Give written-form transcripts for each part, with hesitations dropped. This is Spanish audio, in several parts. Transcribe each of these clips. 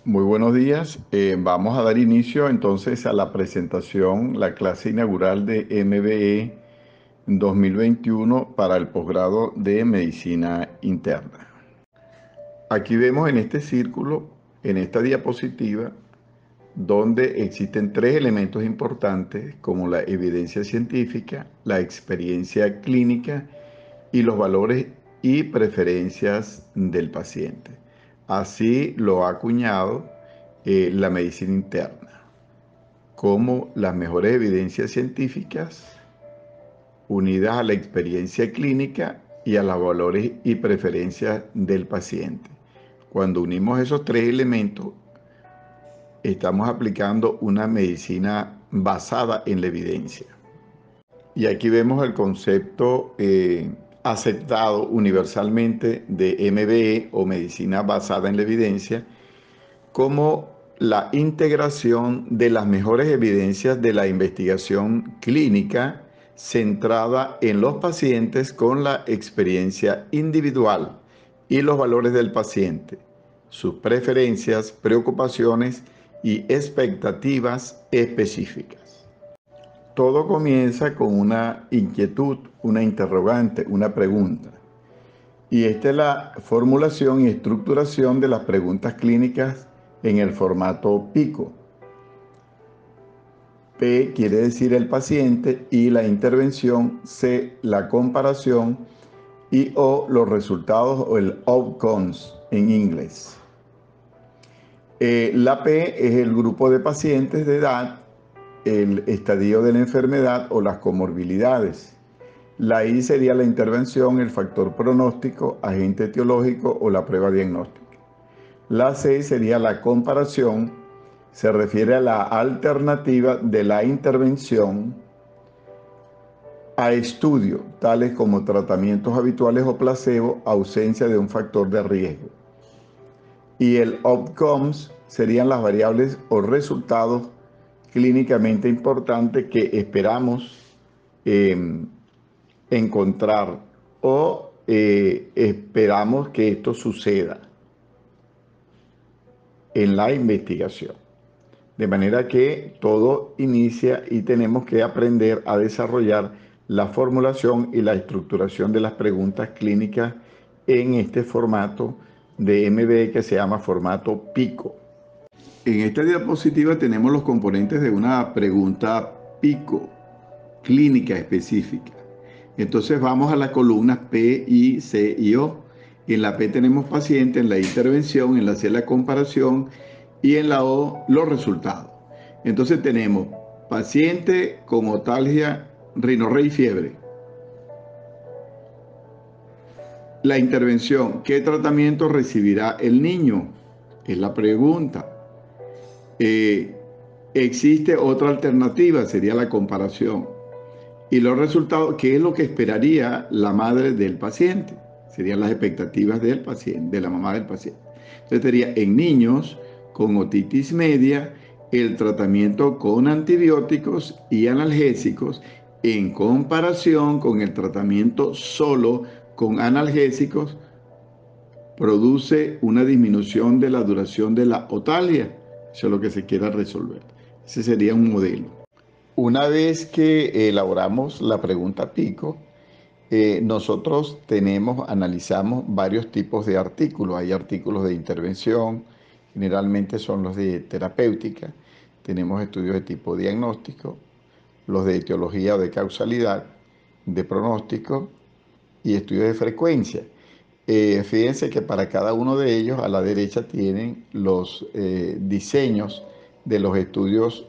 Muy buenos días. Vamos a dar inicio entonces a la presentación, la clase inaugural de MBE 2021 para el posgrado de Medicina Interna. Aquí vemos en este círculo, en esta diapositiva, donde existen tres elementos importantes como la evidencia científica, la experiencia clínica y los valores y preferencias del paciente. Así lo ha acuñado la medicina interna, como las mejores evidencias científicas unidas a la experiencia clínica y a los valores y preferencias del paciente. Cuando unimos esos tres elementos, estamos aplicando una medicina basada en la evidencia. Y aquí vemos el concepto aceptado universalmente de MBE o medicina basada en la evidencia como la integración de las mejores evidencias de la investigación clínica centrada en los pacientes con la experiencia individual y los valores del paciente, sus preferencias, preocupaciones y expectativas específicas. Todo comienza con una inquietud, una interrogante, una pregunta. Y esta es la formulación y estructuración de las preguntas clínicas en el formato PICO. P quiere decir el paciente y la intervención, C la comparación y O los resultados o el outcomes en inglés. La P es el grupo de pacientes de edad, el estadio de la enfermedad o las comorbilidades. La I sería la intervención, el factor pronóstico, agente etiológico o la prueba diagnóstica. La C sería la comparación, se refiere a la alternativa de la intervención a estudio, tales como tratamientos habituales o placebo, ausencia de un factor de riesgo. Y el outcomes serían las variables o resultados clínicamente importantes que esperamos encontrar o esperamos que esto suceda en la investigación. De manera que todo inicia y tenemos que aprender a desarrollar la formulación y la estructuración de las preguntas clínicas en este formato de MBE que se llama formato PICO. En esta diapositiva tenemos los componentes de una pregunta PICO, clínica específica. Entonces vamos a las columnas P, I, C y O. En la P tenemos paciente, en la intervención, en la C la comparación y en la O los resultados. Entonces tenemos paciente con otalgia, rinorrea y fiebre. La intervención, ¿qué tratamiento recibirá el niño? Es la pregunta. ¿Existe otra alternativa? Sería la comparación. Y los resultados, ¿qué es lo que esperaría la madre del paciente? Serían las expectativas del paciente, de la mamá del paciente. Entonces sería en niños con otitis media, el tratamiento con antibióticos y analgésicos en comparación con el tratamiento solo con analgésicos produce una disminución de la duración de la otalgia. Eso es lo que se quiera resolver. Ese sería un modelo. Una vez que elaboramos la pregunta PICO, nosotros analizamos varios tipos de artículos. Hay artículos de intervención, generalmente son los de terapéutica. Tenemos estudios de tipo diagnóstico, los de etiología o de causalidad, de pronóstico y estudios de frecuencia. Fíjense que para cada uno de ellos a la derecha tienen los diseños de los estudios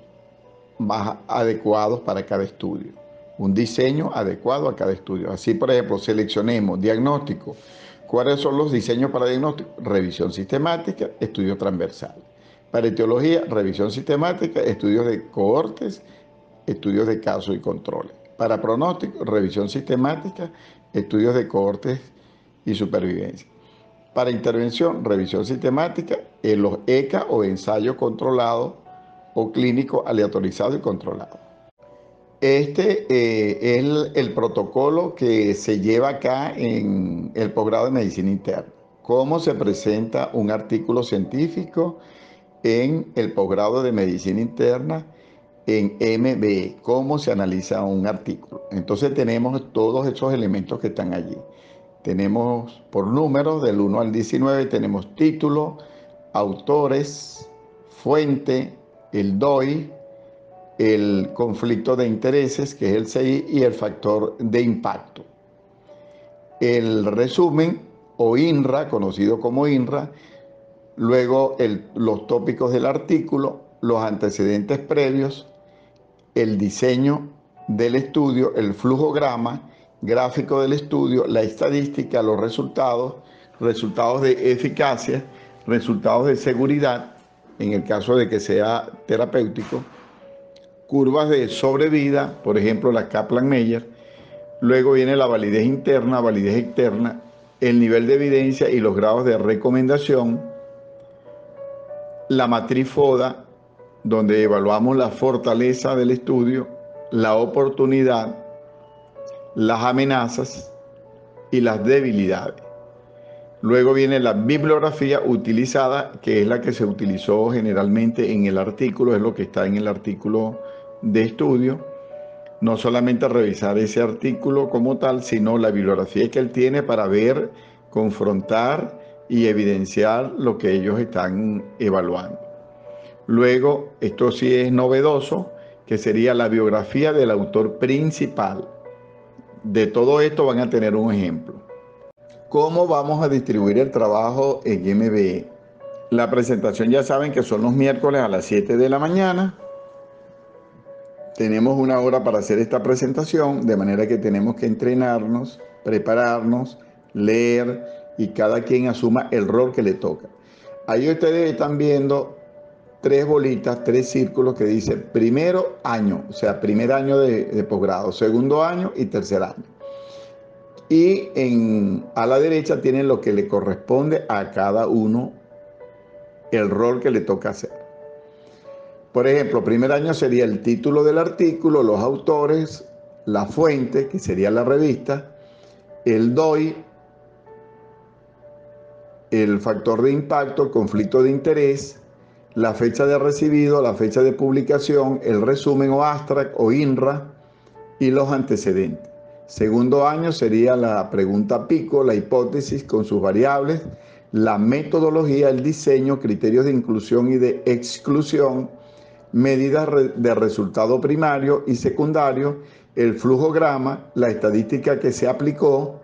más adecuados para cada estudio. Un diseño adecuado a cada estudio. Así, por ejemplo, seleccionemos diagnóstico. ¿Cuáles son los diseños para diagnóstico? Revisión sistemática, estudio transversal. Para etiología, revisión sistemática, estudios de cohortes, estudios de casos y controles. Para pronóstico, revisión sistemática, estudios de cohortes y supervivencia. Para intervención, revisión sistemática, en los ECA o ensayo controlado o clínico aleatorizado y controlado. Este es el protocolo que se lleva acá en el posgrado de medicina interna. Cómo se presenta un artículo científico en el posgrado de medicina interna en MBE, cómo se analiza un artículo. Entonces tenemos todos esos elementos que están allí. Tenemos por números del 1 al 19, tenemos título, autores, fuente, el DOI, el conflicto de intereses, que es el CI, y el factor de impacto. El resumen o INRA, conocido como INRA, luego los tópicos del artículo, los antecedentes previos, el diseño del estudio, el flujograma, gráfico del estudio, la estadística, los resultados, resultados de eficacia, resultados de seguridad, en el caso de que sea terapéutico, curvas de sobrevida, por ejemplo la Kaplan-Meier, luego viene la validez interna, validez externa, el nivel de evidencia y los grados de recomendación, la matriz FODA, donde evaluamos la fortaleza del estudio, la oportunidad, las amenazas y las debilidades. Luego viene la bibliografía utilizada, que es la que se utilizó generalmente en el artículo, es lo que está en el artículo de estudio. No solamente revisar ese artículo como tal, sino la bibliografía que él tiene para ver, confrontar y evidenciar lo que ellos están evaluando. Luego, esto sí es novedoso, que sería la biografía del autor principal. De todo esto van a tener un ejemplo. ¿Cómo vamos a distribuir el trabajo en MBE? La presentación ya saben que son los miércoles a las 7 de la mañana. Tenemos una hora para hacer esta presentación, de manera que tenemos que entrenarnos, prepararnos, leer y cada quien asuma el rol que le toca. Ahí ustedes están viendo 3 bolitas, 3 círculos que dice primero año, o sea, primer año de posgrado, segundo año y tercer año. Y a la derecha tienen lo que le corresponde a cada uno, el rol que le toca hacer. Por ejemplo, primer año sería el título del artículo, los autores, la fuente, que sería la revista, el DOI, el factor de impacto, el conflicto de interés, la fecha de recibido, la fecha de publicación, el resumen o abstract o INRA y los antecedentes. Segundo año sería la pregunta pico, la hipótesis con sus variables, la metodología, el diseño, criterios de inclusión y de exclusión, medidas de resultado primario y secundario, el flujograma, la estadística que se aplicó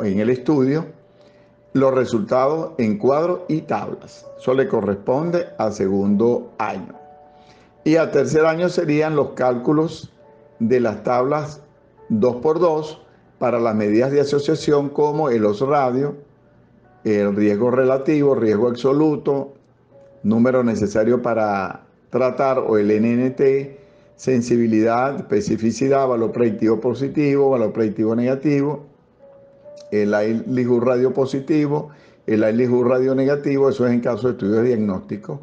en el estudio, los resultados en cuadros y tablas. Eso le corresponde al segundo año. Y al tercer año serían los cálculos de las tablas 2x2 para las medidas de asociación como el odds radio, el riesgo relativo, riesgo absoluto, número necesario para tratar o el NNT, sensibilidad, especificidad, valor predictivo positivo, valor predictivo negativo, el likelihood radio positivo, el likelihood radio negativo, eso es en caso de estudios diagnósticos.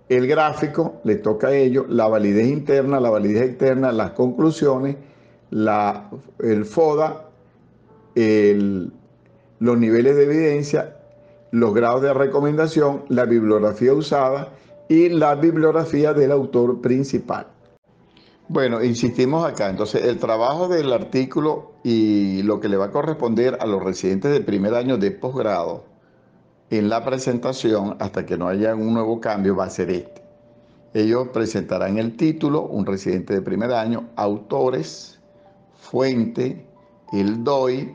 El gráfico, les toca a ellos, la validez interna, la validez externa, las conclusiones, el FODA, los niveles de evidencia, los grados de recomendación, la bibliografía usada y la bibliografía del autor principal. Bueno, insistimos acá. Entonces, el trabajo del artículo y lo que le va a corresponder a los residentes de primer año de posgrado en la presentación, hasta que no haya un nuevo cambio, va a ser este. Ellos presentarán el título, un residente de primer año, autores, fuente, el DOI,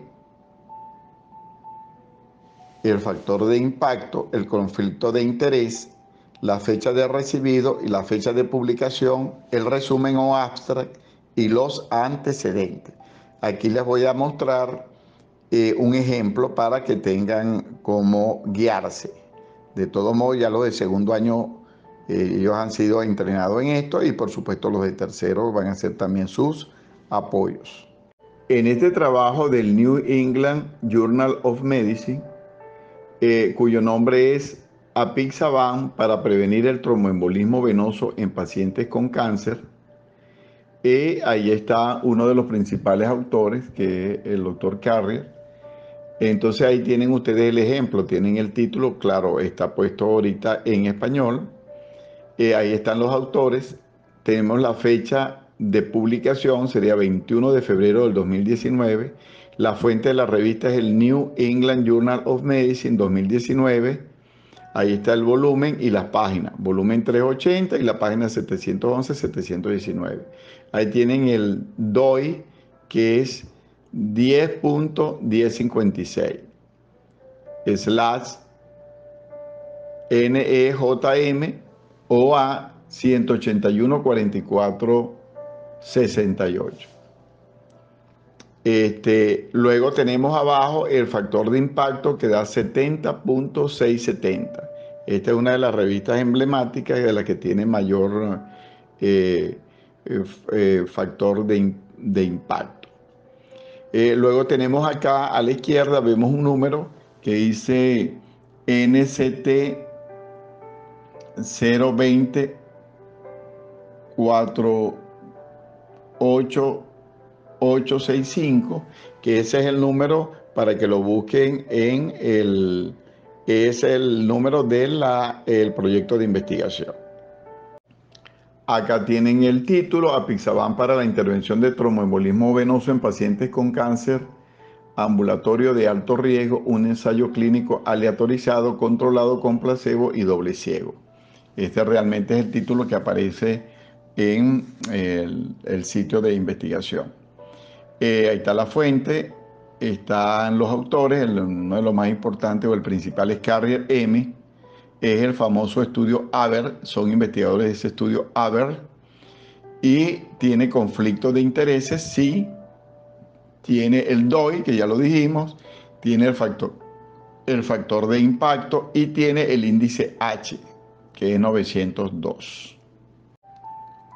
el factor de impacto, el conflicto de interés, la fecha de recibido y la fecha de publicación, el resumen o abstract y los antecedentes. Aquí les voy a mostrar un ejemplo para que tengan cómo guiarse. De todo modo, ya los de segundo año, ellos han sido entrenados en esto y por supuesto los de tercero van a hacer también sus apoyos. En este trabajo del New England Journal of Medicine, cuyo nombre es Apixaban para prevenir el tromboembolismo venoso en pacientes con cáncer. Ahí está uno de los principales autores, que es el doctor Carrier. Entonces ahí tienen ustedes el ejemplo, tienen el título, claro, está puesto ahorita en español, Ahí están los autores. Tenemos la fecha de publicación, sería 21 de febrero del 2019. La fuente de la revista es el New England Journal of Medicine 2019. Ahí está el volumen y las páginas. Volumen 380 y la página 711-719. Ahí tienen el DOI, que es 10.1056 slash NEJM OA 181-44-68. Luego tenemos abajo el factor de impacto que da 70.670. Esta es una de las revistas emblemáticas y de las que tiene mayor factor de impacto. Luego tenemos acá a la izquierda, vemos un número que dice NCT 020 48865, que ese es el número para que lo busquen es el número del proyecto de investigación. Acá tienen el título: Apixaban para la intervención de tromboembolismo venoso en pacientes con cáncer ambulatorio de alto riesgo, un ensayo clínico aleatorizado, controlado con placebo y doble ciego. Este realmente es el título que aparece en el sitio de investigación. Ahí está la fuente, están los autores, uno de los más importantes o el principal es Carrier M, es el famoso estudio AVER, son investigadores de ese estudio AVER, y tiene conflicto de intereses, sí, tiene el DOI, que ya lo dijimos, tiene el factor de impacto y tiene el índice H, que es 902.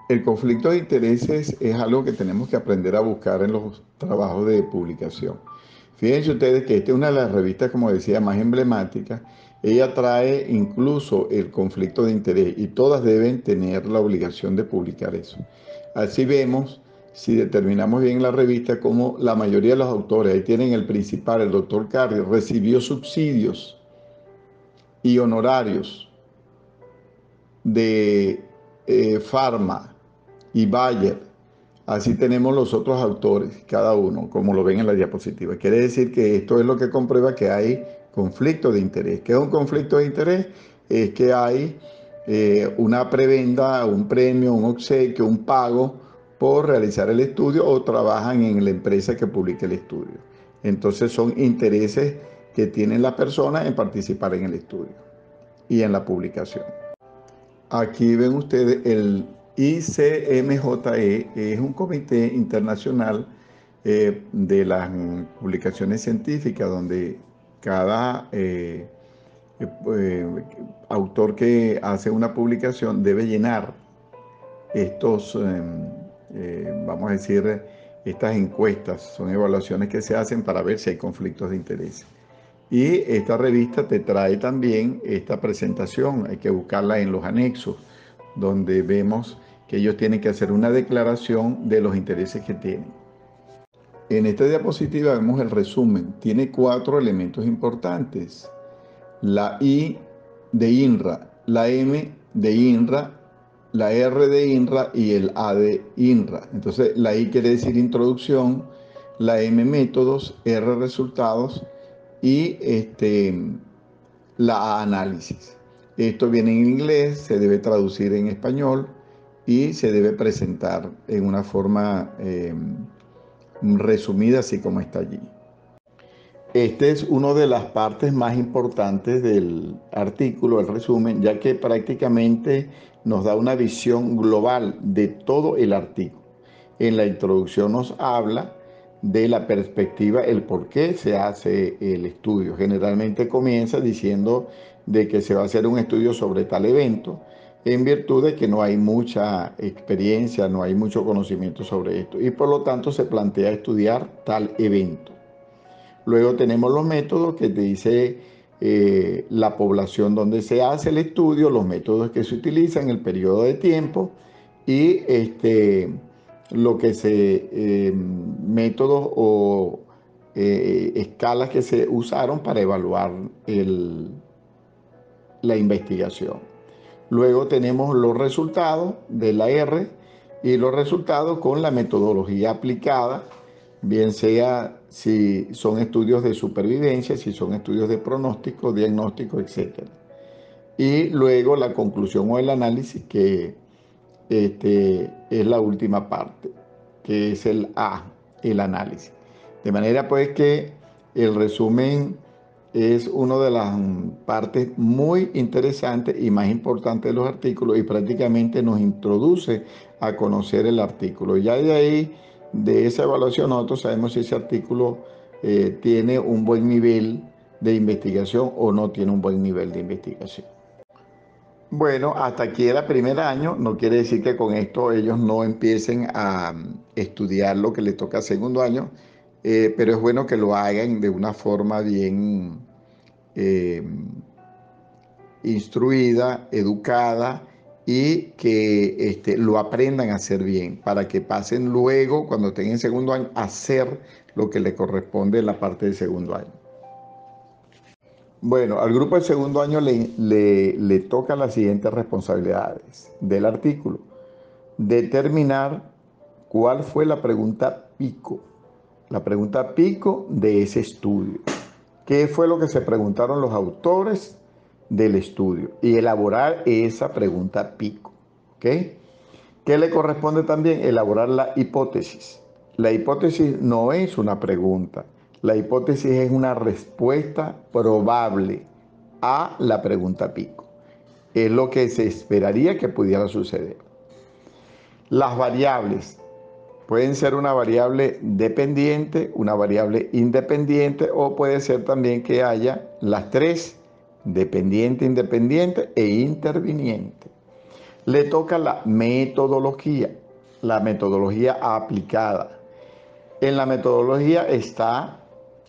El conflicto de intereses es algo que tenemos que aprender a buscar en los trabajos de publicación. Fíjense ustedes que esta es una de las revistas, como decía, más emblemáticas. Ella trae incluso el conflicto de interés y todas deben tener la obligación de publicar eso. Así vemos, si determinamos bien la revista, como la mayoría de los autores, ahí tienen el principal, el doctor Carrier, recibió subsidios y honorarios de Pharma y Bayer. Así tenemos los otros autores, cada uno, como lo ven en la diapositiva. Quiere decir que esto es lo que comprueba que hay conflicto de interés. ¿Qué es un conflicto de interés? Es que hay una prebenda, un premio, un obsequio, un pago por realizar el estudio o trabajan en la empresa que publica el estudio. Entonces son intereses que tienen las personas en participar en el estudio y en la publicación. Aquí ven ustedes el ICMJE, es un comité internacional de las publicaciones científicas, donde cada autor que hace una publicación debe llenar estos, vamos a decir, estas encuestas. Son evaluaciones que se hacen para ver si hay conflictos de interés. Y esta revista te trae también esta presentación, hay que buscarla en los anexos, donde vemos que ellos tienen que hacer una declaración de los intereses que tienen. En esta diapositiva vemos el resumen. Tiene 4 elementos importantes: la I de INRA, la M de INRA, la R de INRA y el A de INRA. Entonces la I quiere decir introducción, la M métodos, R resultados y la A análisis. Esto viene en inglés, se debe traducir en español y se debe presentar en una forma resumida, así como está allí. Esta es una de las partes más importantes del artículo, el resumen, ya que prácticamente nos da una visión global de todo el artículo. En la introducción nos habla de la perspectiva, el por qué se hace el estudio. Generalmente comienza diciendo de que se va a hacer un estudio sobre tal evento, en virtud de que no hay mucha experiencia, no hay mucho conocimiento sobre esto, y por lo tanto se plantea estudiar tal evento. Luego tenemos los métodos que te dice la población donde se hace el estudio, los métodos que se utilizan, el periodo de tiempo y lo que métodos o escalas que se usaron para evaluar la investigación. Luego tenemos los resultados de la R y los resultados con la metodología aplicada, bien sea si son estudios de supervivencia, si son estudios de pronóstico, diagnóstico, etc. Y luego la conclusión o el análisis, que es la última parte, que es el A, el análisis. De manera pues que el resumen es una de las partes muy interesantes y más importantes de los artículos, y prácticamente nos introduce a conocer el artículo. Ya de ahí, de esa evaluación, nosotros sabemos si ese artículo tiene un buen nivel de investigación o no tiene un buen nivel de investigación. Bueno, hasta aquí era primer año, no quiere decir que con esto ellos no empiecen a estudiar lo que les toca segundo año, pero es bueno que lo hagan de una forma bien eh, instruida, educada, y que lo aprendan a hacer bien, para que pasen luego, cuando estén en segundo año, a hacer lo que le corresponde en la parte de segundo año. Bueno, al grupo de segundo año le toca las siguientes responsabilidades del artículo. Determinar cuál fue la pregunta pico de ese estudio. ¿Qué fue lo que se preguntaron los autores del estudio? Y elaborar esa pregunta pico. ¿Ok? ¿Qué le corresponde también? Elaborar la hipótesis. La hipótesis no es una pregunta. La hipótesis es una respuesta probable a la pregunta pico. Es lo que se esperaría que pudiera suceder. Las variables pueden ser una variable dependiente, una variable independiente, o puede ser también que haya las tres: dependiente, independiente e interviniente. Le toca la metodología aplicada. En la metodología está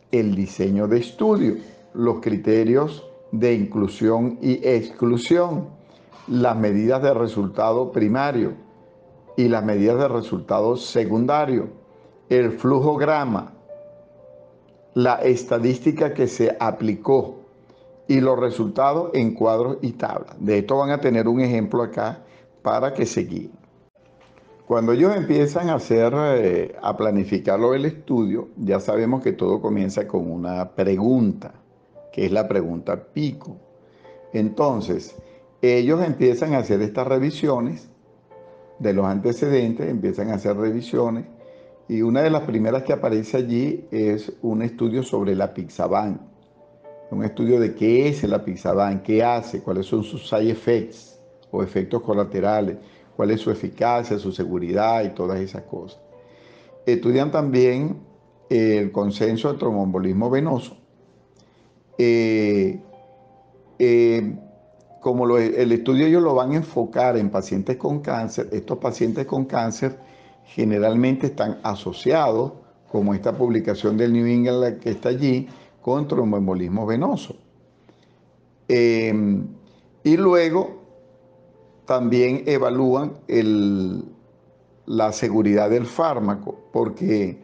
el diseño de estudio, los criterios de inclusión y exclusión, las medidas de resultado primario y las medidas de resultado secundario, el flujograma, la estadística que se aplicó y los resultados en cuadros y tablas. De esto van a tener un ejemplo acá para que se guíen. Cuando ellos empiezan a hacer, a planificarlo el estudio, ya sabemos que todo comienza con una pregunta, que es la pregunta pico. Entonces, ellos empiezan a hacer estas revisiones de los antecedentes, empiezan a hacer revisiones, y una de las primeras que aparece allí es un estudio sobre la Apixaban, un estudio de qué es el Apixaban, qué hace, cuáles son sus side effects o efectos colaterales, cuál es su eficacia, su seguridad y todas esas cosas. Estudian también el consenso de tromboembolismo venoso. Eh, eh, como el estudio ellos lo van a enfocar en pacientes con cáncer, estos pacientes con cáncer generalmente están asociados, como esta publicación del New England que está allí, con tromboembolismo venoso. Y luego también evalúan la seguridad del fármaco, porque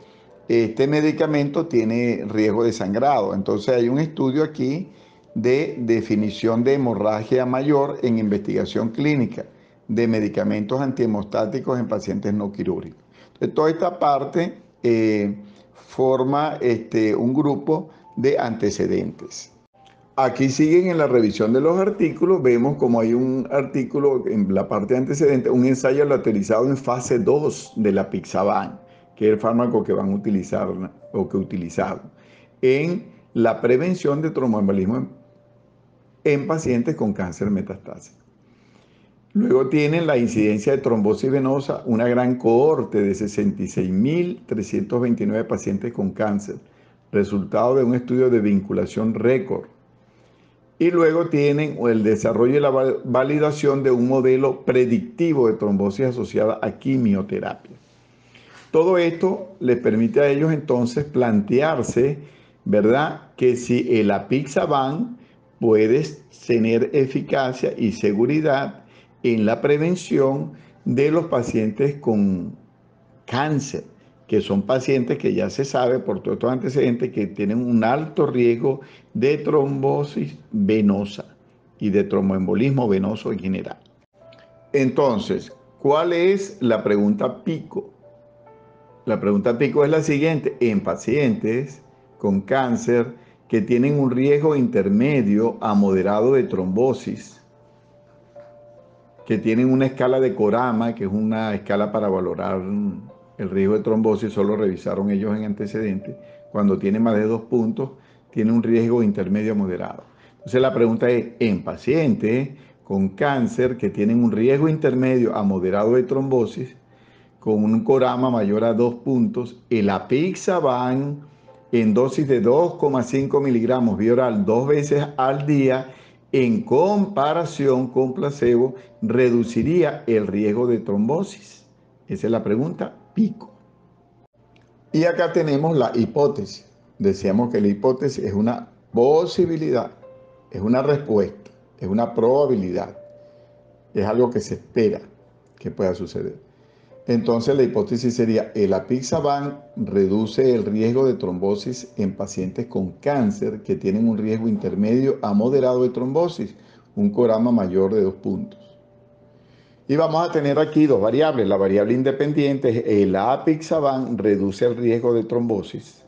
este medicamento tiene riesgo de sangrado. Entonces hay un estudio aquí de definición de hemorragia mayor en investigación clínica de medicamentos antihemostáticos en pacientes no quirúrgicos. Entonces, toda esta parte forma un grupo de antecedentes. Aquí siguen en la revisión de los artículos, vemos como hay un artículo en la parte de antecedentes, un ensayo lateralizado en fase 2 de la Apixaban, que es el fármaco que van a utilizar o que utilizaron en la prevención de tromboembolismo en pacientes con cáncer metastásico. Luego tienen la incidencia de trombosis venosa, una gran cohorte de 66.329 pacientes con cáncer, resultado de un estudio de vinculación récord. Y luego tienen el desarrollo y la validación de un modelo predictivo de trombosis asociada a quimioterapia. Todo esto les permite a ellos entonces plantearse, ¿verdad?, que si el Apixaban puede tener eficacia y seguridad en la prevención de los pacientes con cáncer, que son pacientes que ya se sabe por todos estos antecedentes que tienen un alto riesgo de trombosis venosa. y de tromboembolismo venoso en general. Entonces, ¿cuál es la pregunta pico? La pregunta pico es la siguiente: en pacientes con cáncer que tienen un riesgo intermedio a moderado de trombosis, que tienen una escala de Corama, que es una escala para valorar el riesgo de trombosis, solo revisaron ellos en antecedentes, cuando tiene más de 2 puntos, tiene un riesgo intermedio a moderado. Entonces la pregunta es, en pacientes con cáncer que tienen un riesgo intermedio a moderado de trombosis, con un Corama mayor a 2 puntos, el apixaban en dosis de 2,5 miligramos vía oral 2 veces al día, en comparación con placebo, reduciría el riesgo de trombosis. Esa es la pregunta pico. Y acá tenemos la hipótesis. Decíamos que la hipótesis es una posibilidad, es una respuesta, es una probabilidad, es algo que se espera que pueda suceder. Entonces la hipótesis sería: el apixaban reduce el riesgo de trombosis en pacientes con cáncer que tienen un riesgo intermedio a moderado de trombosis, un Corama mayor de 2 puntos. Y vamos a tener aquí dos variables. La variable independiente es: el apixaban reduce el riesgo de trombosis.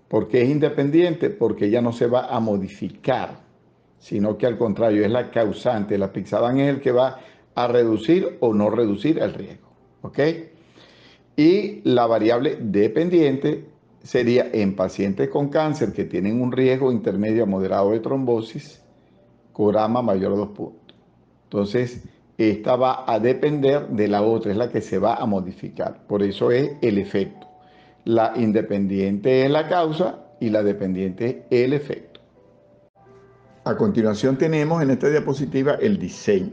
¿Por qué es independiente? Porque ella no se va a modificar, sino que al contrario es la causante. El apixaban es el que va a reducir o no reducir el riesgo. ¿Ok? Y la variable dependiente sería en pacientes con cáncer que tienen un riesgo intermedio a moderado de trombosis, Corama mayor a 2 puntos. Entonces, esta va a depender de la otra, es la que se va a modificar. Por eso es el efecto. La independiente es la causa y la dependiente es el efecto. A continuación tenemos en esta diapositiva el diseño.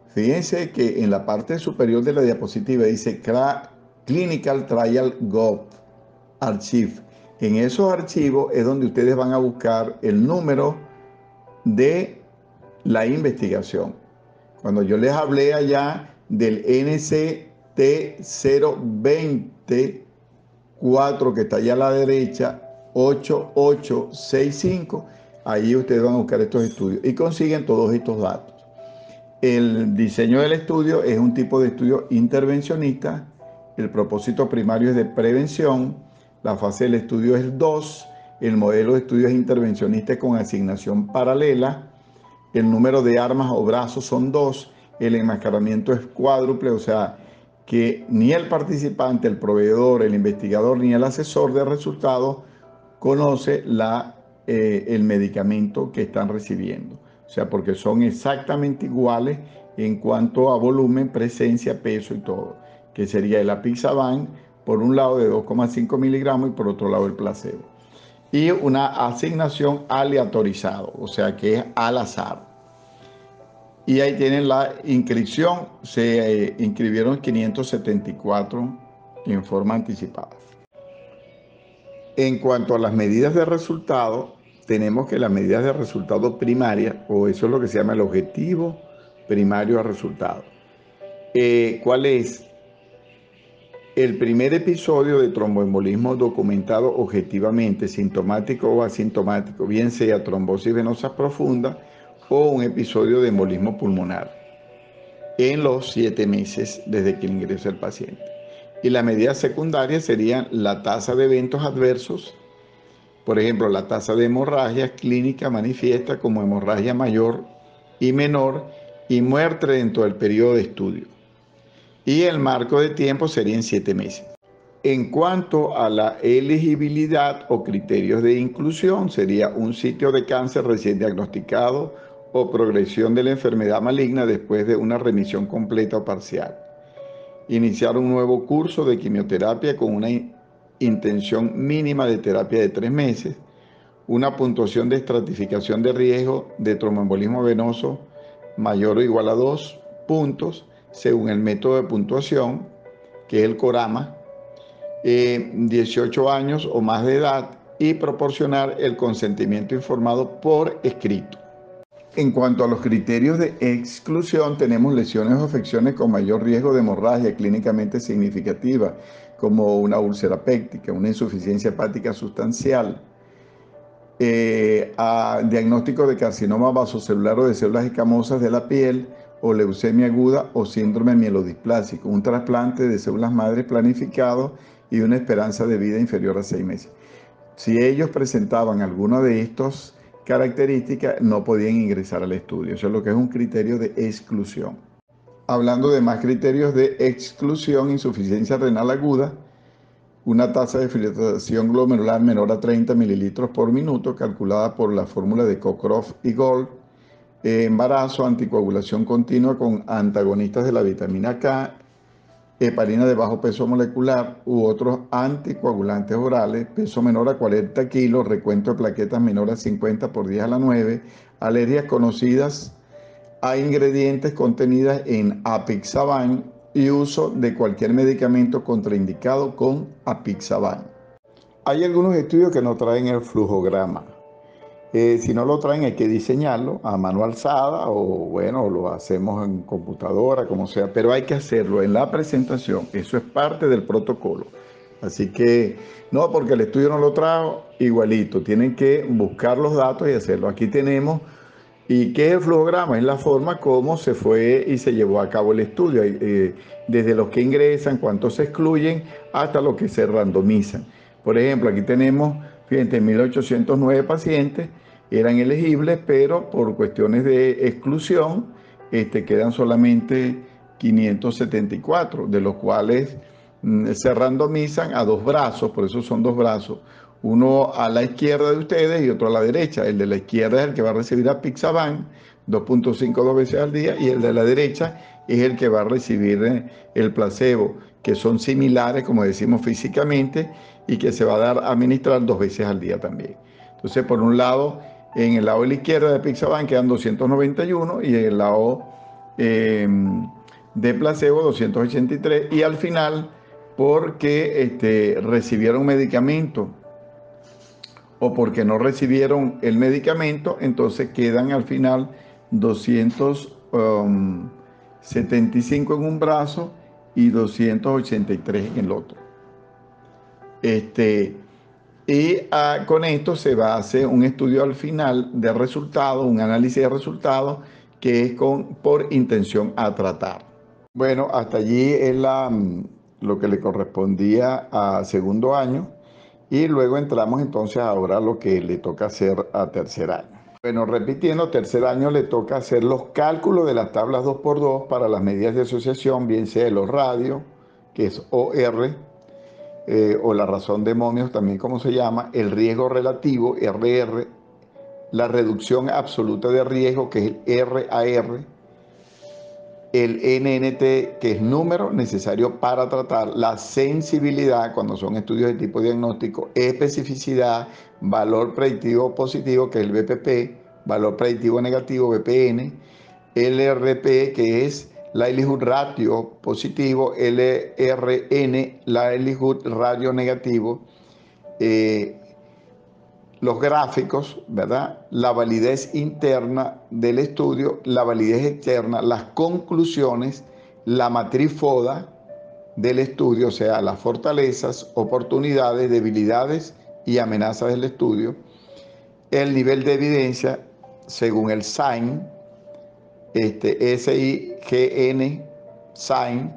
Fíjense que en la parte superior de la diapositiva dice Clinical Trial Gov Archive. En esos archivos es donde ustedes van a buscar el número de la investigación. Cuando yo les hablé allá del NCT 024 que está allá a la derecha, 8865, ahí ustedes van a buscar estos estudios y consiguen todos estos datos. El diseño del estudio es un tipo de estudio intervencionista. El propósito primario es de prevención. La fase del estudio es 2. El modelo de estudio es intervencionista con asignación paralela. El número de armas o brazos son 2. El enmascaramiento es cuádruple, o sea que ni el participante, el proveedor, el investigador ni el asesor de resultados conoce el medicamento que están recibiendo. O sea, porque son exactamente iguales en cuanto a volumen, presencia, peso y todo. Que sería el apixaban, por un lado de 2,5 miligramos y por otro lado el placebo. Y una asignación aleatorizada, o sea que es al azar. Y ahí tienen la inscripción. Se inscribieron 574 en forma anticipada. En cuanto a las medidas de resultado, tenemos que las medidas de resultado primarias, o eso es lo que se llama el objetivo primario de resultado. ¿Cuál es? El primer episodio de tromboembolismo documentado objetivamente, sintomático o asintomático, bien sea trombosis venosa profunda o un episodio de embolismo pulmonar, en los 7 meses desde que ingresa el paciente. Y las medidas secundarias serían la tasa de eventos adversos. Por ejemplo, la tasa de hemorragia clínica manifiesta como hemorragia mayor y menor y muerte dentro del periodo de estudio. Y el marco de tiempo sería en 7 meses. En cuanto a la elegibilidad o criterios de inclusión, sería un sitio de cáncer recién diagnosticado o progresión de la enfermedad maligna después de una remisión completa o parcial. Iniciar un nuevo curso de quimioterapia con una intención mínima de terapia de 3 meses. Una puntuación de estratificación de riesgo de tromboembolismo venoso mayor o igual a 2 puntos según el método de puntuación, que es el Corama, 18 años o más de edad, y proporcionar el consentimiento informado por escrito. En cuanto a los criterios de exclusión, tenemos lesiones o afecciones con mayor riesgo de hemorragia clínicamente significativa, como una úlcera péptica, una insuficiencia hepática sustancial, a diagnóstico de carcinoma vasocelular o de células escamosas de la piel, o leucemia aguda o síndrome mielodisplásico, un trasplante de células madres planificado y una esperanza de vida inferior a 6 meses. Si ellos presentaban alguna de estas características, no podían ingresar al estudio. Eso es lo que es un criterio de exclusión. Hablando de más criterios de exclusión: insuficiencia renal aguda, una tasa de filtración glomerular menor a 30 mililitros por minuto, calculada por la fórmula de Cockcroft y Gold, embarazo, anticoagulación continua con antagonistas de la vitamina K, heparina de bajo peso molecular u otros anticoagulantes orales, peso menor a 40 kilos, recuento de plaquetas menor a 50 por 10 a la 9, alergias conocidas a ingredientes contenidas en apixaban y uso de cualquier medicamento contraindicado con apixaban. Hay algunos estudios que no traen el flujograma. Si no lo traen, hay que diseñarlo a mano alzada, o bueno, lo hacemos en computadora, como sea, pero hay que hacerlo en la presentación. Eso es parte del protocolo. Así que no, porque el estudio no lo trajo, igualito, tienen que buscar los datos y hacerlo. Aquí tenemos. ¿Y qué es el flujograma? Es la forma como se fue y se llevó a cabo el estudio, desde los que ingresan, cuántos se excluyen, hasta los que se randomizan. Por ejemplo, aquí tenemos, fíjense, 1.809 pacientes eran elegibles, pero por cuestiones de exclusión quedan solamente 574, de los cuales se randomizan a dos brazos, por eso son dos brazos, uno a la izquierda de ustedes y otro a la derecha. El de la izquierda es el que va a recibir apixaban 2.5 dos veces al día, y el de la derecha es el que va a recibir el placebo, que son similares, como decimos, físicamente, y que se va a dar a administrar 2 veces al día también. Entonces, por un lado, en el lado de la izquierda de apixaban quedan 291 y en el lado de placebo 283, y al final, porque recibieron medicamento o porque no recibieron el medicamento, entonces quedan al final 275 en un brazo y 283 en el otro. Con esto se va a hacer un estudio al final de resultados, un análisis de resultados, que es por intención a tratar. Bueno, hasta allí es lo que le correspondía a segundo año, y luego entramos entonces ahora a lo que le toca hacer a tercer año. Bueno, repitiendo, tercer año le toca hacer los cálculos de las tablas 2x2 para las medidas de asociación, bien sea de los radios, que es OR, o la razón de momios, también como se llama, el riesgo relativo, RR, la reducción absoluta de riesgo, que es el RAR, el NNT, que es número necesario para tratar, la sensibilidad, cuando son estudios de tipo diagnóstico, especificidad, valor predictivo positivo, que es el BPP, valor predictivo negativo, BPN, LRP, que es likelihood ratio positivo, LRN, likelihood ratio negativo, los gráficos, ¿verdad? La validez interna del estudio, la validez externa, las conclusiones, la matriz FODA del estudio, o sea, las fortalezas, oportunidades, debilidades y amenazas del estudio, el nivel de evidencia según el SIGN, SIGN, SIGN,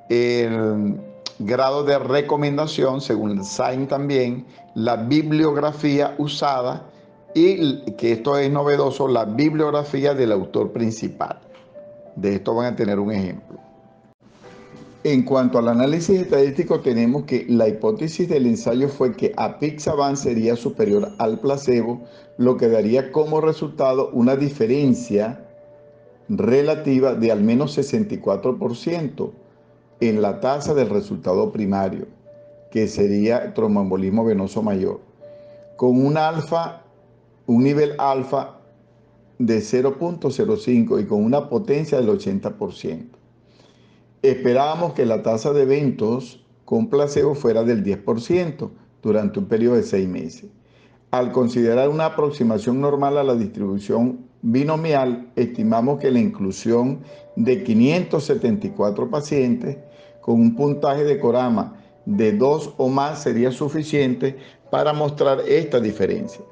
el grado de recomendación según el SIGN también, la bibliografía usada, y que esto es novedoso, la bibliografía del autor principal. De esto van a tener un ejemplo. En cuanto al análisis estadístico, tenemos que la hipótesis del ensayo fue que apixaban sería superior al placebo, lo que daría como resultado una diferencia relativa de al menos 64% en la tasa del resultado primario, que sería tromboembolismo venoso mayor, con un nivel alfa de 0.05 y con una potencia del 80%. Esperábamos que la tasa de eventos con placebo fuera del 10% durante un periodo de 6 meses. Al considerar una aproximación normal a la distribución binomial, estimamos que la inclusión de 574 pacientes con un puntaje de Corama de 2 o más sería suficiente para mostrar esta diferencia.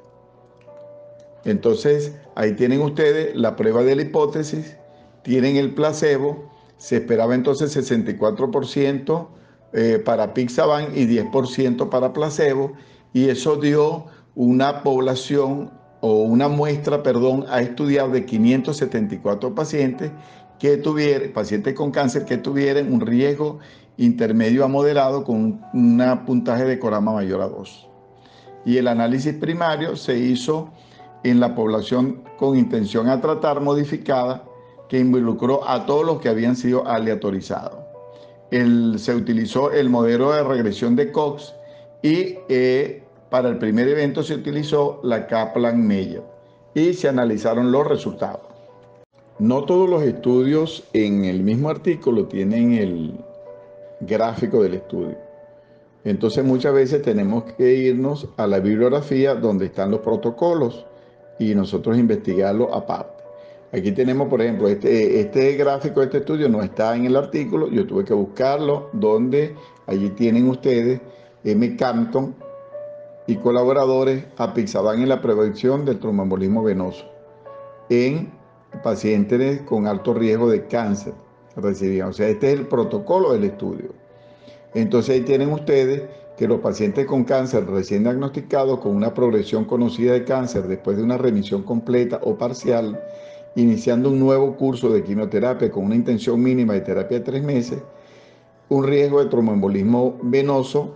Entonces, ahí tienen ustedes la prueba de la hipótesis, tienen el placebo, se esperaba entonces 64% para Pixaban y 10% para placebo, y eso dio una población o una muestra, perdón, a estudiar de 574 pacientes pacientes con cáncer que tuvieran un riesgo intermedio a moderado con un puntaje de Corama mayor a 2. Y el análisis primario se hizo en la población con intención a tratar modificada, que involucró a todos los que habían sido aleatorizados. Se utilizó el modelo de regresión de Cox y para el primer evento se utilizó la Kaplan-Meier y se analizaron los resultados. No todos los estudios en el mismo artículo tienen el gráfico del estudio. Entonces muchas veces tenemos que irnos a la bibliografía donde están los protocolos y nosotros investigarlo aparte. Aquí tenemos, por ejemplo, este gráfico de este estudio no está en el artículo, yo tuve que buscarlo, donde allí tienen ustedes M. Campton y colaboradores apixaban en la prevención del tromboembolismo venoso en pacientes con alto riesgo de cáncer recibían. O sea, este es el protocolo del estudio. Entonces ahí tienen ustedes que los pacientes con cáncer recién diagnosticados con una progresión conocida de cáncer después de una remisión completa o parcial, iniciando un nuevo curso de quimioterapia con una intención mínima de terapia de 3 meses, un riesgo de tromboembolismo venoso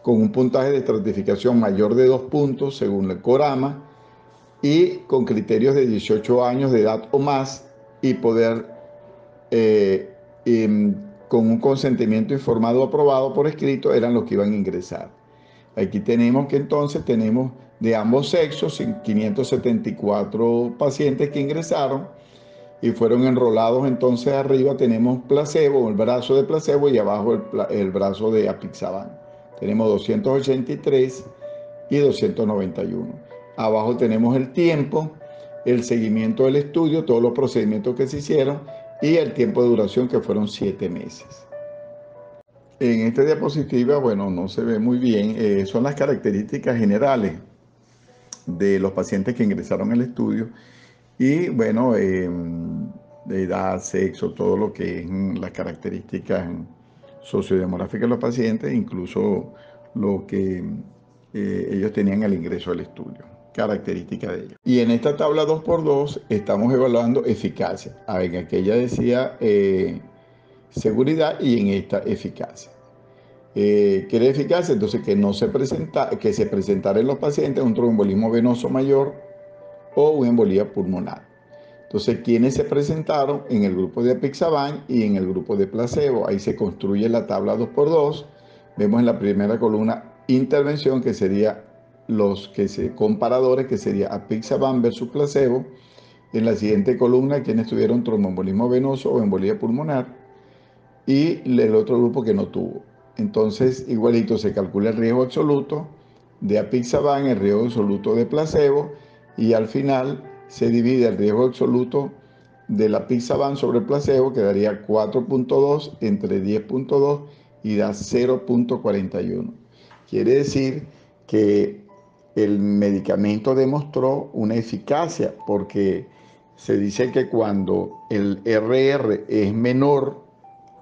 con un puntaje de estratificación mayor de 2 puntos según el Corama y con criterios de 18 años de edad o más y poder con un consentimiento informado aprobado por escrito eran los que iban a ingresar. Aquí tenemos que entonces tenemos de ambos sexos 574 pacientes que ingresaron y fueron enrolados. Entonces arriba tenemos placebo, el brazo de placebo, y abajo el brazo de apixaban. Tenemos 283 y 291. Abajo tenemos el tiempo, el seguimiento del estudio, todos los procedimientos que se hicieron y el tiempo de duración, que fueron 7 meses. En esta diapositiva, bueno, no se ve muy bien, son las características generales de los pacientes que ingresaron al estudio y, bueno, de edad, sexo, todo lo que es las características sociodemográficas de los pacientes, incluso lo que ellos tenían al ingreso al estudio, características de ellos. Y en esta tabla 2x2 estamos evaluando eficacia. En aquella decía seguridad y en esta eficacia. ¿Qué era eficacia? Entonces que se presentara en los pacientes un tromboembolismo venoso mayor o una embolía pulmonar. Entonces, ¿quiénes se presentaron? En el grupo de apixaban y en el grupo de placebo. Ahí se construye la tabla 2x2. Vemos en la primera columna intervención, que sería comparadores, que sería apixaban versus placebo. En la siguiente columna, quienes tuvieron tromboembolismo venoso o embolía pulmonar, y el otro grupo que no tuvo. Entonces, igualito se calcula el riesgo absoluto de apixaban, el riesgo absoluto de placebo, y al final se divide el riesgo absoluto de la apixaban sobre el placebo, que daría 4.2 entre 10.2 y da 0.41. Quiere decir que el medicamento demostró una eficacia, porque se dice que cuando el RR es menor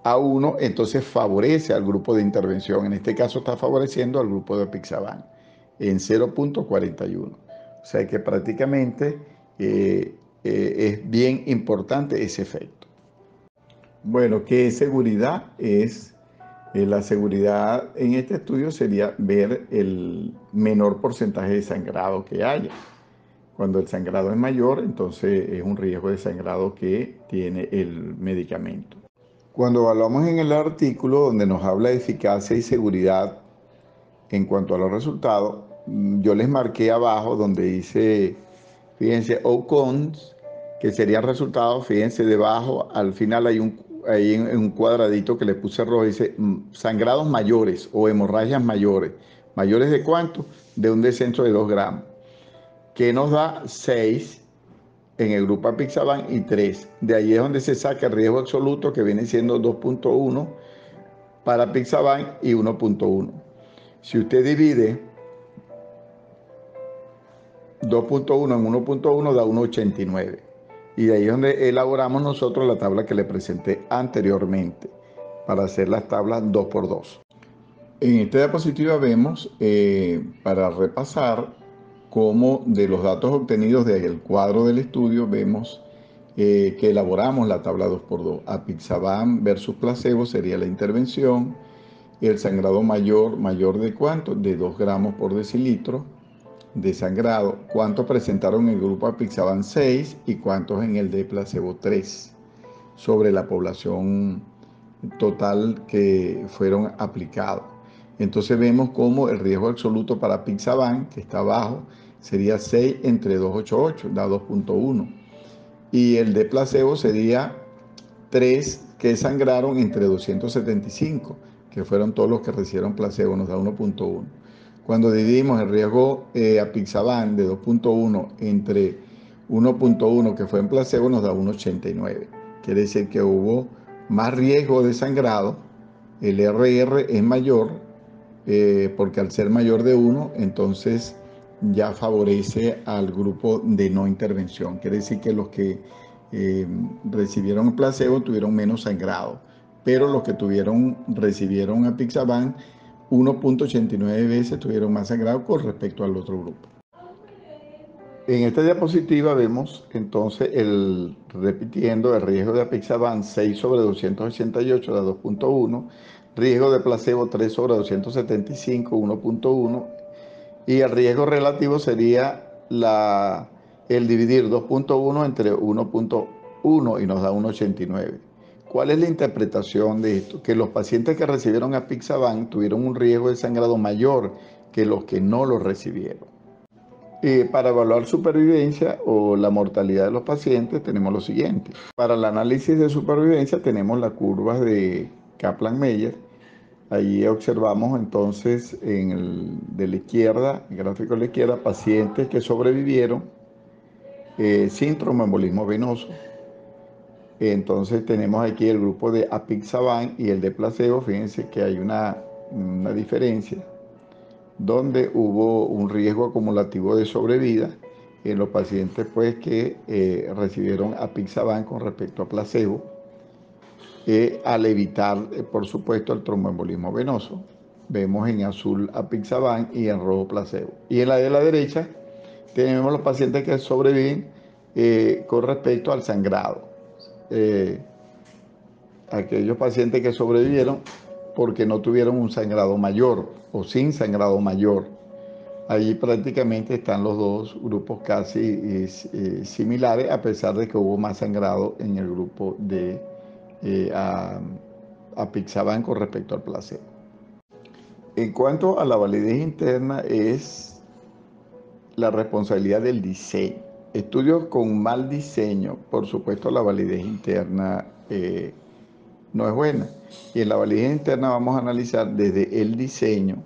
a 1, entonces favorece al grupo de intervención. En este caso está favoreciendo al grupo de apixaban en 0.41. O sea que prácticamente es bien importante ese efecto. Bueno, ¿qué seguridad es? La seguridad en este estudio sería ver el menor porcentaje de sangrado que haya. Cuando el sangrado es mayor, entonces es un riesgo de sangrado que tiene el medicamento. Cuando evaluamos en el artículo donde nos habla de eficacia y seguridad en cuanto a los resultados, yo les marqué abajo donde dice, fíjense, outcomes, que serían resultados. Fíjense, debajo, al final hay un cuadradito que le puse rojo, dice sangrados mayores o hemorragias mayores. ¿Mayores de cuánto? De un descenso de 2 gramos, que nos da 6 en el grupo apixaban y 3. De ahí es donde se saca el riesgo absoluto, que viene siendo 2.1 para apixaban y 1.1. Si usted divide 2.1 en 1.1 da 1.89. Y de ahí es donde elaboramos nosotros la tabla que le presenté anteriormente para hacer las tablas 2 por 2. En esta diapositiva vemos, para repasar, cómo de los datos obtenidos del cuadro del estudio vemos que elaboramos la tabla 2 por 2. Apixaban versus placebo sería la intervención. El sangrado mayor ¿de cuánto? De 2 gramos por decilitro de sangrado. ¿Cuántos presentaron en el grupo Apixaban? 6 y cuántos en el de placebo? 3 sobre la población total que fueron aplicados. Entonces vemos cómo el riesgo absoluto para Apixaban, que está abajo, sería 6 entre 288, da 2.1. Y el de placebo sería 3 que sangraron entre 275, que fueron todos los que recibieron placebo, nos da 1.1. Cuando dividimos el riesgo Apixaban de 2.1 entre 1.1 que fue en placebo, nos da 1.89. Quiere decir que hubo más riesgo de sangrado, el RR es mayor, porque al ser mayor de 1, entonces ya favorece al grupo de no intervención. Quiere decir que los que recibieron el placebo tuvieron menos sangrado, pero los que recibieron Apixaban 1.89 veces tuvieron más sangrado con respecto al otro grupo. En esta diapositiva vemos entonces repitiendo el riesgo de Apixaban 6 sobre 288 da 2.1, riesgo de placebo 3 sobre 275, 1.1, y el riesgo relativo sería el dividir 2.1 entre 1.1 y nos da 1.89. ¿Cuál es la interpretación de esto? Que los pacientes que recibieron Apixaban tuvieron un riesgo de sangrado mayor que los que no lo recibieron. Para evaluar supervivencia o la mortalidad de los pacientes tenemos lo siguiente. Para el análisis de supervivencia tenemos las curvas de Kaplan-Meier. Allí observamos entonces de la izquierda, el gráfico de la izquierda, pacientes que sobrevivieron sin tromboembolismo venoso. Entonces tenemos aquí el grupo de Apixaban y el de placebo. Fíjense que hay una diferencia, donde hubo un riesgo acumulativo de sobrevida en los pacientes pues, que recibieron Apixaban con respecto a placebo, al evitar, por supuesto, el tromboembolismo venoso. Vemos en azul Apixaban y en rojo placebo. Y en la de la derecha tenemos los pacientes que sobreviven con respecto al sangrado. Aquellos pacientes que sobrevivieron porque no tuvieron un sangrado mayor o sin sangrado mayor. Allí prácticamente están los dos grupos casi similares, a pesar de que hubo más sangrado en el grupo de Apixaban con respecto al placebo. En cuanto a la validez interna, es la responsabilidad del diseño. Estudios con mal diseño, por supuesto, la validez interna no es buena. Y en la validez interna vamos a analizar desde el diseño,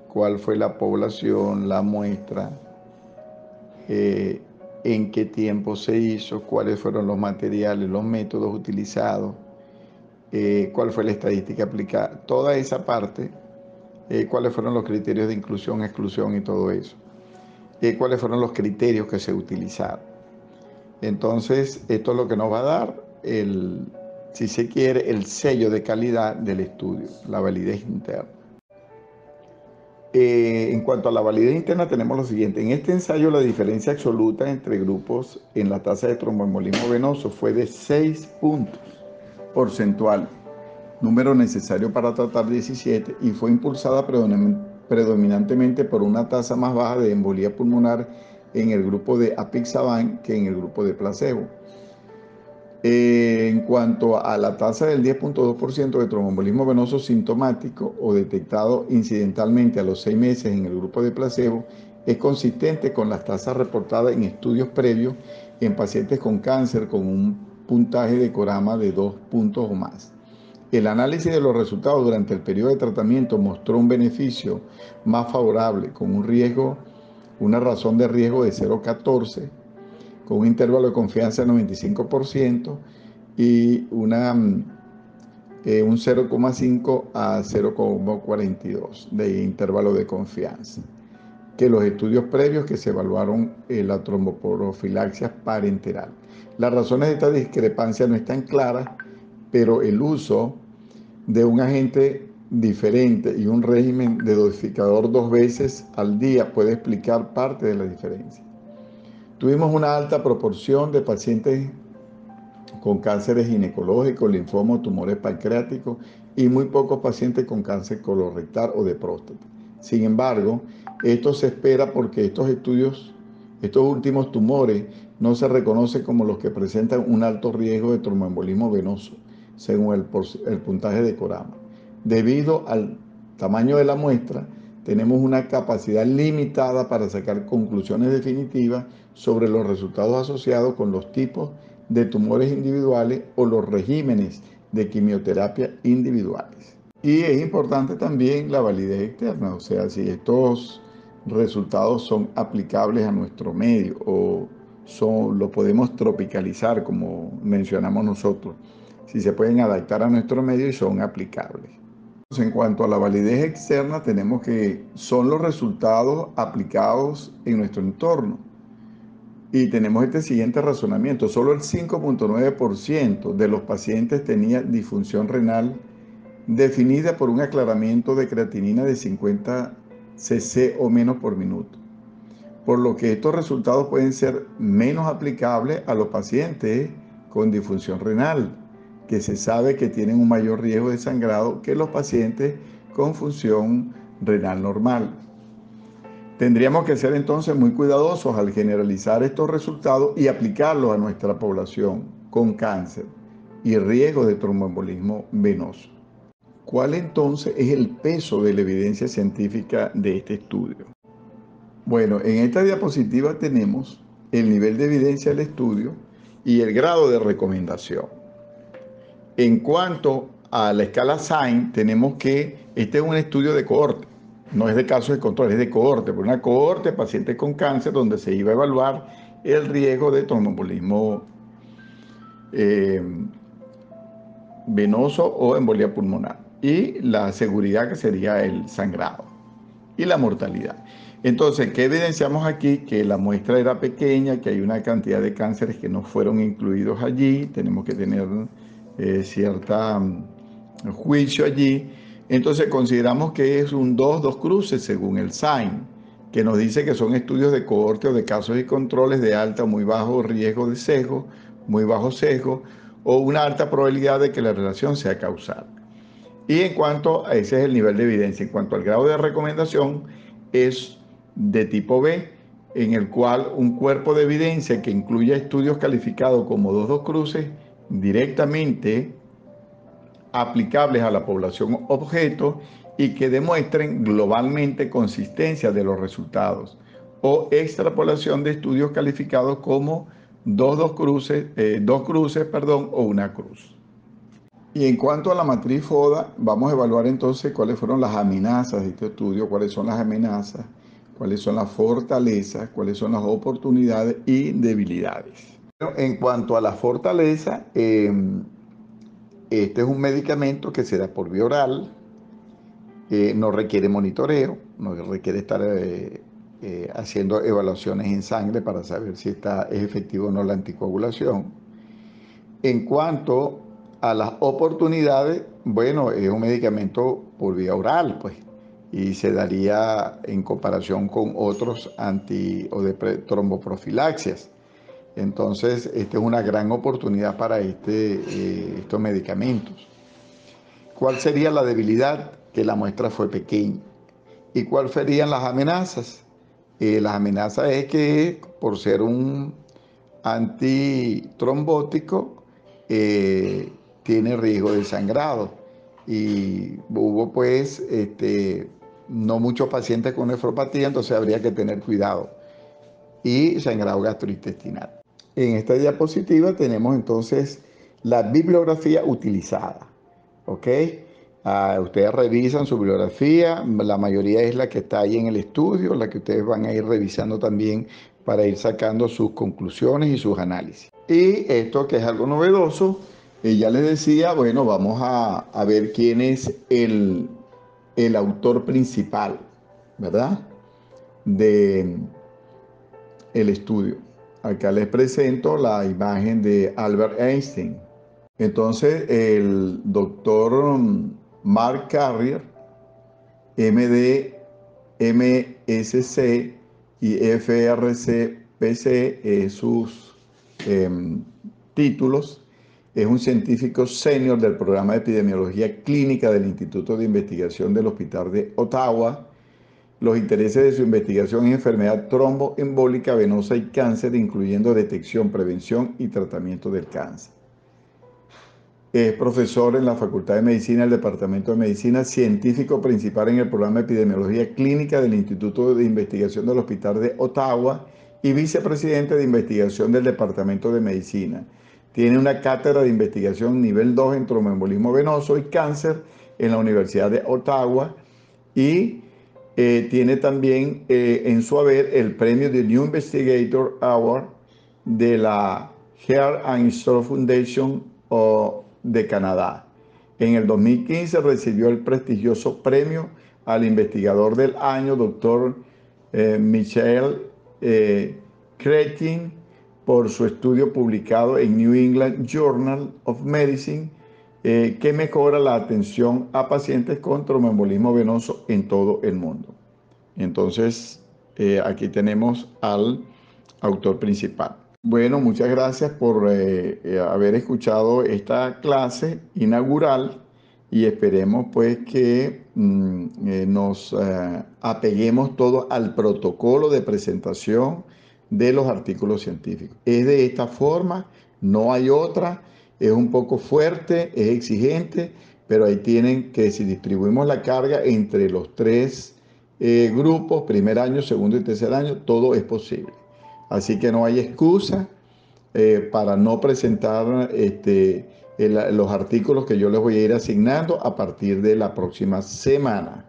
cuál fue la población, la muestra, en qué tiempo se hizo, cuáles fueron los materiales, los métodos utilizados, cuál fue la estadística aplicada, toda esa parte, cuáles fueron los criterios de inclusión, exclusión y todo eso, cuáles fueron los criterios que se utilizaron. Entonces, esto es lo que nos va a dar, si se quiere, el sello de calidad del estudio, la validez interna. En cuanto a la validez interna tenemos lo siguiente. En este ensayo la diferencia absoluta entre grupos en la tasa de tromboembolismo venoso fue de 6 puntos porcentuales, número necesario para tratar 17, y fue impulsada predominantemente por una tasa más baja de embolía pulmonar en el grupo de Apixaban que en el grupo de placebo. En cuanto a la tasa del 10.2% de tromboembolismo venoso sintomático o detectado incidentalmente a los 6 meses en el grupo de placebo, es consistente con las tasas reportadas en estudios previos en pacientes con cáncer con un puntaje de Corama de 2 puntos o más. El análisis de los resultados durante el periodo de tratamiento mostró un beneficio más favorable con una razón de riesgo de 0.14, con un intervalo de confianza de 95% y un 0.5 a 0.42 de intervalo de confianza. que los estudios previos que se evaluaron la tromboprofilaxis parenteral. Las razones de esta discrepancia no están claras, pero el uso de un agente diferente y un régimen de dosificador 2 veces al día puede explicar parte de la diferencia. Tuvimos una alta proporción de pacientes con cánceres ginecológicos, linfoma, tumores pancreáticos y muy pocos pacientes con cáncer colorectal o de próstata. Sin embargo, esto se espera porque estos últimos tumores no se reconocen como los que presentan un alto riesgo de tromboembolismo venoso, según el puntaje de Corama. Debido al tamaño de la muestra, tenemos una capacidad limitada para sacar conclusiones definitivas sobre los resultados asociados con los tipos de tumores individuales o los regímenes de quimioterapia individuales. Y es importante también la validez externa, o sea, si estos resultados son aplicables a nuestro medio o lo podemos tropicalizar, como mencionamos nosotros, si se pueden adaptar a nuestro medio y son aplicables. En cuanto a la validez externa, tenemos que son los resultados aplicados en nuestro entorno. Y tenemos este siguiente razonamiento. Solo el 5.9% de los pacientes tenía disfunción renal definida por un aclaramiento de creatinina de 50 cc o menos por minuto. Por lo que estos resultados pueden ser menos aplicables a los pacientes con disfunción renal, que se sabe que tienen un mayor riesgo de sangrado que los pacientes con función renal normal. Tendríamos que ser entonces muy cuidadosos al generalizar estos resultados y aplicarlos a nuestra población con cáncer y riesgo de tromboembolismo venoso. ¿Cuál entonces es el peso de la evidencia científica de este estudio? Bueno, en esta diapositiva tenemos el nivel de evidencia del estudio y el grado de recomendación. En cuanto a la escala SIGN, tenemos que este es un estudio de cohorte, no es de casos de control, es de cohorte, por una cohorte de pacientes con cáncer donde se iba a evaluar el riesgo de tromboembolismo venoso o embolia pulmonar y la seguridad que sería el sangrado y la mortalidad. Entonces, ¿qué evidenciamos aquí? Que la muestra era pequeña, que hay una cantidad de cánceres que no fueron incluidos allí, tenemos que tener cierta juicio allí. Entonces consideramos que es un 2 cruces según el SIGN, que nos dice que son estudios de cohorte o de casos y controles de alta o muy bajo riesgo de sesgo, muy bajo sesgo, o una alta probabilidad de que la relación sea causal. Y en cuanto a ese es el nivel de evidencia, en cuanto al grado de recomendación, es de tipo B, en el cual un cuerpo de evidencia que incluya estudios calificados como 2 cruces directamente aplicables a la población objeto y que demuestren globalmente consistencia de los resultados o extrapolación de estudios calificados como dos cruces o una cruz. Y en cuanto a la matriz FODA, vamos a evaluar entonces cuáles fueron las amenazas de este estudio, cuáles son las amenazas, cuáles son las fortalezas, cuáles son las oportunidades y debilidades. En cuanto a la fortaleza, este es un medicamento que se da por vía oral, no requiere monitoreo, no requiere estar haciendo evaluaciones en sangre para saber si es efectivo o no la anticoagulación. En cuanto a las oportunidades, bueno, es un medicamento por vía oral, pues, y se daría en comparación con otros o de tromboprofilaxias. Entonces, esta es una gran oportunidad para estos medicamentos. ¿Cuál sería la debilidad? Que la muestra fue pequeña. ¿Y cuáles serían las amenazas? Las amenazas es que por ser un antitrombótico tiene riesgo de sangrado. Y hubo pues no muchos pacientes con nefropatía, entonces habría que tener cuidado. Y sangrado gastrointestinal. En esta diapositiva tenemos entonces la bibliografía utilizada. ¿Ok? Ustedes revisan su bibliografía, la mayoría es la que está ahí en el estudio, la que ustedes van a ir revisando también para ir sacando sus conclusiones y sus análisis. Y esto que es algo novedoso, ya les decía, bueno, vamos a ver quién es el autor principal, ¿verdad? de el estudio. Acá les presento la imagen de Albert Einstein. Entonces, el doctor Mark Carrier, MD, MSc y FRC-PC, sus títulos, es un científico senior del programa de epidemiología clínica del Instituto de Investigación del Hospital de Ottawa. Los intereses de su investigación en enfermedad tromboembólica venosa y cáncer, incluyendo detección, prevención y tratamiento del cáncer. Es profesor en la Facultad de Medicina del Departamento de Medicina, científico principal en el programa de epidemiología clínica del Instituto de Investigación del Hospital de Ottawa y vicepresidente de investigación del Departamento de Medicina. Tiene una cátedra de investigación nivel 2 en tromboembolismo venoso y cáncer en la Universidad de Ottawa y tiene también en su haber el premio de New Investigator Award de la Heart and Stroke Foundation de Canadá. En el 2015 recibió el prestigioso premio al investigador del año, doctor Michael Cretin, por su estudio publicado en New England Journal of Medicine, que mejora la atención a pacientes con tromboembolismo venoso en todo el mundo. Entonces, aquí tenemos al autor principal. Bueno, muchas gracias por haber escuchado esta clase inaugural y esperemos pues que nos apeguemos todo al protocolo de presentación de los artículos científicos. Es de esta forma, no hay otra, es un poco fuerte, es exigente, pero ahí tienen que, si distribuimos la carga entre los tres grupos, primer año, segundo y tercer año, todo es posible. Así que no hay excusa para no presentar los artículos que yo les voy a ir asignando a partir de la próxima semana.